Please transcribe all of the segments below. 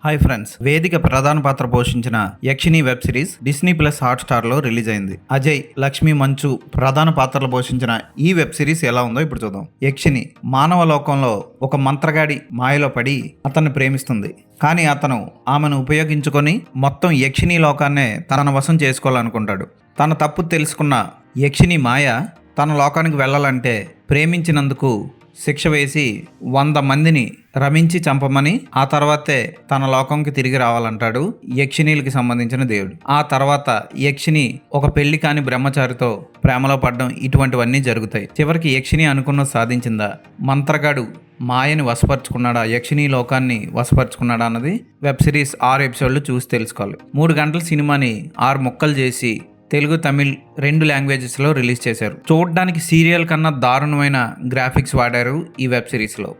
Hi friends, వేదిక ప్రధాన పాత్ర పోషించిన Yakshini web series Disney plus Hotstar లో రిలీజ్ అయింది. అజయ్, లక్ష్మి, మంచు ప్రధాన పాత్రలు పోషించిన ఈ వెబ్ సిరీస్ ఎలా ఉందో ఇప్పుడు చూద్దాం. యక్షిని మానవ లోకంలో ఒక మంత్రగాడి మాయలో పడి అతన్ని ప్రేమిస్తుంది. కానీ అతను ఆమెను ఉపయోగించుకొని మొత్తం యక్షిని లోకాన్నే తన వశం చేసుకోవాలనుకుంటాడు. తన తప్పు తెలుసుకున్న యక్షిని మాయ తన లోకానికి వెళ్ళాలంటే ప్రేమించినందుకు శిక్ష వేసి 100 మందిని రమించి చంపమని, ఆ తర్వాతే తన లోకంకి తిరిగి రావాలంటాడు యక్షిణీలకి సంబంధించిన దేవుడు. ఆ తర్వాత యక్షిని ఒక పెళ్లి కాని బ్రహ్మచారితో ప్రేమలో పడడం, ఇటువంటివన్నీ జరుగుతాయి. చివరికి యక్షిని అనుకున్నది సాధించిందా, మంత్రగాడు మాయని వశపరుచుకున్నాడా, యక్షిని లోకాన్ని వశపరుచుకున్నాడా అన్నది వెబ్ సిరీస్ 6 ఎపిసోడ్లు చూసి తెలుసుకోవాలి. 3 గంటల సినిమాని 6 ముక్కలు చేసి తెలుగు, తమిళ్ 2 లాంగ్వేజెస్లో రిలీజ్ చేశారు. చూడడానికి సీరియల్ కన్నా దారుణమైన గ్రాఫిక్స్ వాడారు ఈ వెబ్ సిరీస్లో.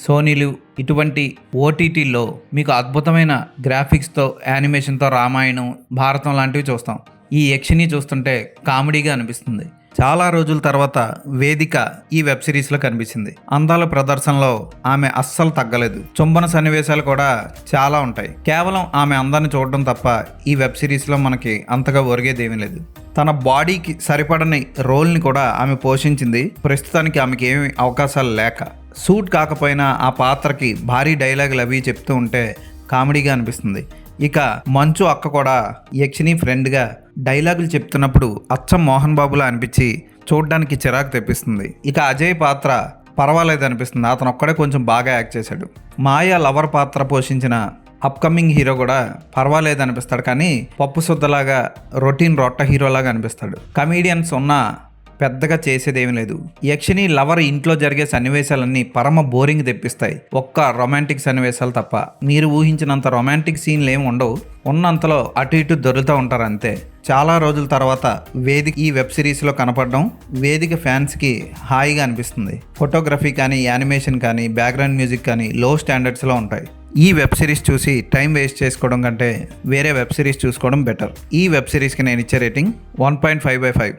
సోనీలు ఇటువంటి ఓటీటీల్లో మీకు అద్భుతమైన గ్రాఫిక్స్తో, యానిమేషన్తో రామాయణం, భారతం లాంటివి చూస్తాం. ఈ యక్షిని చూస్తుంటే కామెడీగా అనిపిస్తుంది. చాలా రోజుల తర్వాత వేదిక ఈ వెబ్ సిరీస్లో కనిపించింది. అందాల ప్రదర్శనలో ఆమె అస్సలు తగ్గలేదు. చుంబన సన్నివేశాలు కూడా చాలా ఉంటాయి. కేవలం ఆమె అందాన్ని చూడడం తప్ప ఈ వెబ్ సిరీస్లో మనకి అంతగా ఒరిగేదేమీ లేదు. తన బాడీకి సరిపడని రోల్ని కూడా ఆమె పోషించింది. ప్రస్తుతానికి ఆమెకి ఏమి అవకాశాలు లేక, సూట్ కాకపోయినా ఆ పాత్రకి భారీ డైలాగులు అవి చెప్తూ ఉంటే కామెడీగా అనిపిస్తుంది. ఇక మంచు అక్క కూడా యక్షిని ఫ్రెండ్గా డైలాగులు చెప్తున్నప్పుడు అచ్చం మోహన్ బాబులా అనిపించి చూడడానికి చిరాకు తెప్పిస్తుంది. ఇక అజయ్ పాత్ర పర్వాలేదు అనిపిస్తుంది. అతను ఒక్కడే కొంచెం బాగా యాక్ట్ చేశాడు. మాయా లవర్ పాత్ర పోషించిన అప్కమింగ్ హీరో కూడా పర్వాలేదు అనిపిస్తాడు. కానీ పప్పు శుద్ధలాగా రొటీన్ రొట్ట హీరోలాగా అనిపిస్తాడు. కమీడియన్స్ ఉన్నా పెద్దగా చేసేదేమీ లేదు. యక్షిని లవర్ ఇంట్లో జరిగే సన్నివేశాలన్నీ పరమ బోరింగ్ తెప్పిస్తాయి. ఒక్క రొమాంటిక్ సన్నివేశాలు తప్ప మీరు ఊహించినంత రొమాంటిక్ సీన్లు ఏమి ఉండవు. ఉన్నంతలో అటు ఇటు దొరుకుతూ ఉంటారు అంతే. చాలా రోజుల తర్వాత వేదిక ఈ వెబ్ సిరీస్లో కనపడడం వేదిక ఫ్యాన్స్కి హాయిగా అనిపిస్తుంది. ఫోటోగ్రఫీ కానీ, యానిమేషన్ కానీ, బ్యాక్గ్రౌండ్ మ్యూజిక్ కానీ లో స్టాండర్డ్స్లో ఉంటాయి. ఈ వెబ్ సిరీస్ చూసి టైం వేస్ట్ చేసుకోవడం కంటే వేరే వెబ్ సిరీస్ చూసుకోవడం బెటర్. ఈ వెబ్ సిరీస్కి నేను ఇచ్చే రేటింగ్ 1.5/5.